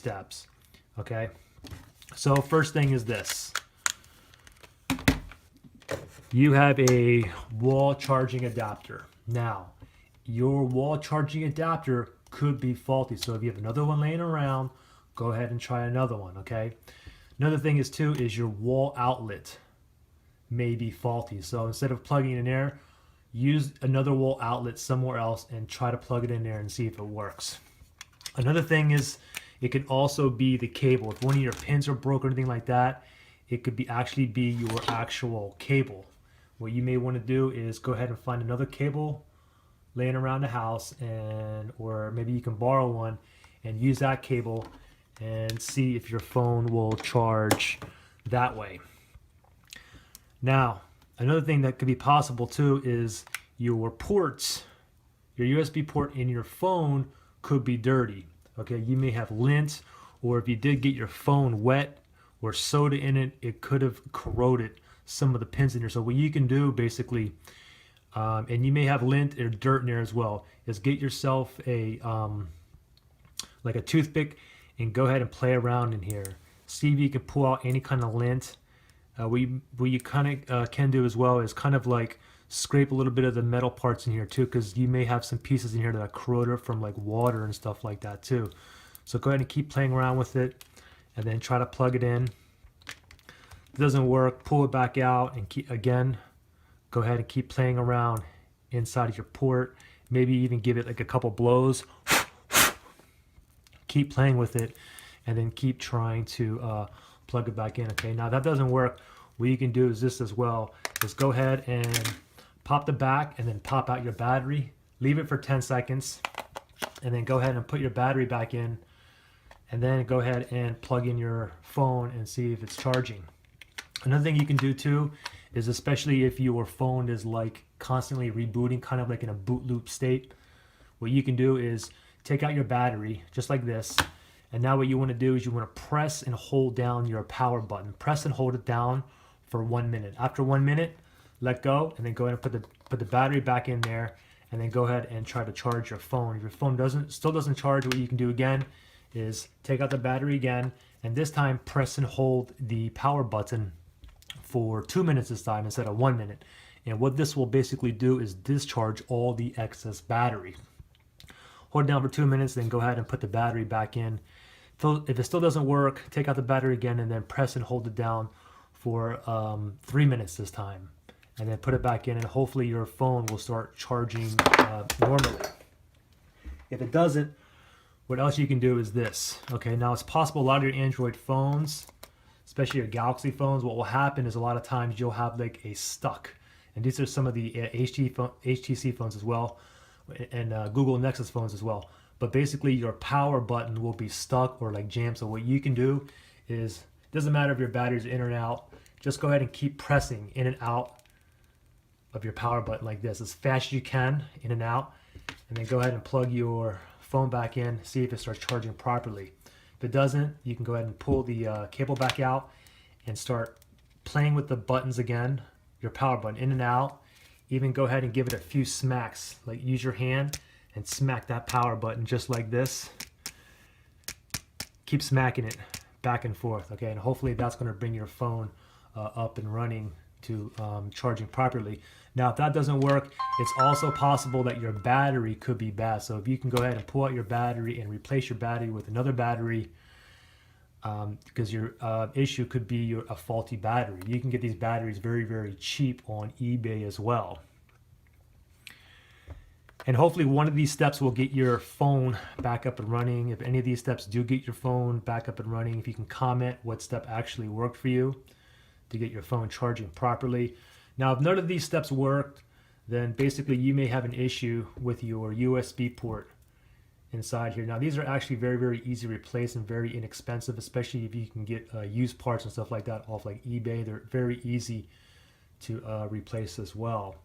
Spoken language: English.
steps. Okay, so first thing is this. You have a wall charging adapter. Now, your wall charging adapter could be faulty. So if you have another one laying around, go ahead and try another one, okay? Another thing is too is your wall outlet may be faulty. So instead of plugging it in there, use another wall outlet somewhere else and try to plug it in there and see if it works. Another thing is it can also be the cable. If one of your pins are broken or anything like that, it could be actually be your actual cable. What you may want to do is go ahead and find another cable laying around the house, and or maybe you can borrow one and use that cable and see if your phone will charge that way. Now, another thing that could be possible too is your ports, your USB port in your phone could be dirty. Okay, you may have lint, or if you did get your phone wet or soda in it, it could have corroded some of the pins in here. So what you can do basically, and you may have lint or dirt in there as well, is get yourself a like a toothpick and go ahead and play around in here. See if you can pull out any kind of lint. What you kind of can do as well is kind of like scrape a little bit of the metal parts in here too, because you may have some pieces in here that are corroded from like water and stuff like that too. So go ahead and keep playing around with it and then try to plug it in. If it doesn't work, pull it back out and again, go ahead and keep playing around inside of your port. Maybe even give it like a couple blows. Keep playing with it and then keep trying to plug it back in. Okay, now that doesn't work. What you can do is this as well, is go ahead and pop the back and then pop out your battery. Leave it for 10 seconds and then go ahead and put your battery back in, and then go ahead and plug in your phone and see if it's charging. Another thing you can do too is, especially if your phone is like constantly rebooting, kind of like in a boot loop state, what you can do is take out your battery just like this, and now what you want to do is you want to press and hold down your power button. Press and hold it down for 1 minute. After 1 minute, let go and then go ahead and put the battery back in there, and then go ahead and try to charge your phone. If your phone still doesn't charge, what you can do again is take out the battery again, and this time press and hold the power button for 2 minutes this time instead of 1 minute. And what this will basically do is discharge all the excess battery. Hold it down for 2 minutes, then go ahead and put the battery back in. If it still doesn't work, take out the battery again and then press and hold it down for 3 minutes this time, and then put it back in, and hopefully your phone will start charging normally. If it doesn't, what else you can do is this. Okay, now it's possible a lot of your Android phones, especially your Galaxy phones, what will happen is a lot of times you'll have like a stuck, and these are some of the HTC phones as well, and Google Nexus phones as well. But basically your power button will be stuck or like jammed. So what you can do is, it doesn't matter if your battery's in or out, just go ahead and keep pressing in and out of your power button like this as fast as you can, in and out, and then go ahead and plug your phone back in, see if it starts charging properly. If it doesn't, you can go ahead and pull the cable back out and start playing with the buttons again, your power button in and out. Even go ahead and give it a few smacks, like use your hand and smack that power button just like this. Keep smacking it back and forth, okay? And hopefully that's going to bring your phone up and running to charging properly. Now, if that doesn't work, it's also possible that your battery could be bad. So if you can go ahead and pull out your battery and replace your battery with another battery, because your issue could be a faulty battery. You can get these batteries very, very cheap on eBay as well. And hopefully one of these steps will get your phone back up and running. If any of these steps do get your phone back up and running, if you can comment what step actually worked for you to get your phone charging properly. Now, if none of these steps worked, then basically you may have an issue with your USB port inside here. Now, these are actually very, very easy to replace and very inexpensive, especially if you can get used parts and stuff like that off like eBay. They're very easy to replace as well.